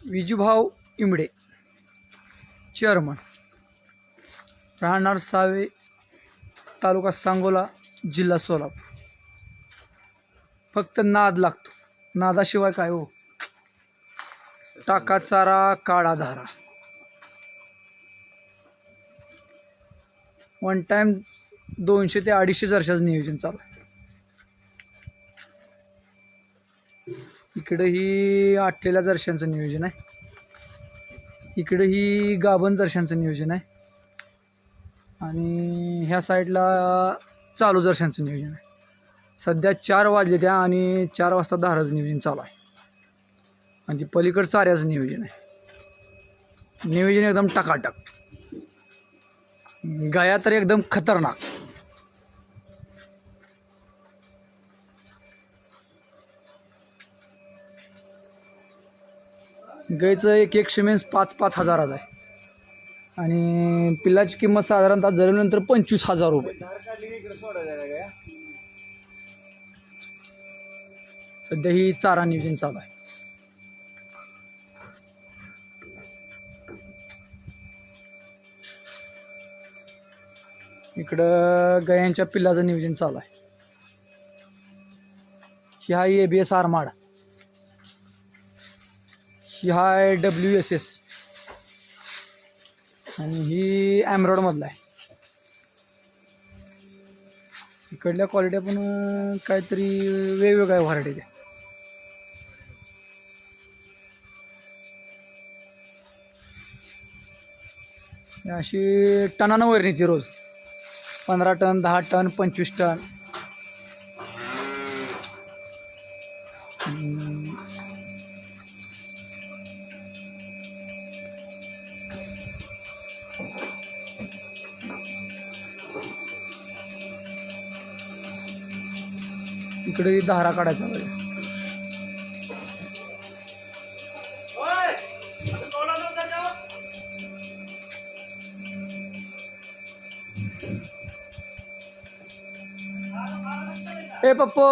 Vijubhau इमडे chairman, राहणार save, तालुका सांगोला, जिल्हा सोलापूर. फक्त नाद लागतो, नादाशिवाय काय हो. टाका चारा, काढा धारा. वन टाइम 200 ते 250 वर्षाचं नियोजन चालू आहे. इकडे ही आटलेल्या जर्शांचं नियोजन आहे, इकडे ही गाभण जर्शांचं नियोजन आहे, आणि ह्या साईडला चालू जर्शांचं नियोजन आहे. सध्या 4 वाजले त्या आणि 4 वाजता धाराचं नियोजन चालू आहे, आणि पलीकडं चाऱ्याचं नियोजन आहे. नियोजन एकदम टकाटक, गाया तर एकदम खतरनाक. गायचं एक शेमेन्स 5-5 हजाराचा आहे, आणि पिल्लाची किंमत साधारणतः जळल्यानंतर 25,000 रुपये. सध्या ही चारा नियोजन चालू आहे. इकडं गायांच्या पिल्लाचं नियोजन चालू आहे. ही आहे ABS आरमाड, ही आहे WSS, आणि ही एमरॉड मधला आहे. इकडल्या क्वालिटी पण काहीतरी वेगवेगळ्या व्हरायटीच्या. अशी टनानं वर नेते रोज, 15 टन, 10 टन, 25 टन. इकडे धारा काढायचा पाहिजे. ए पप्पू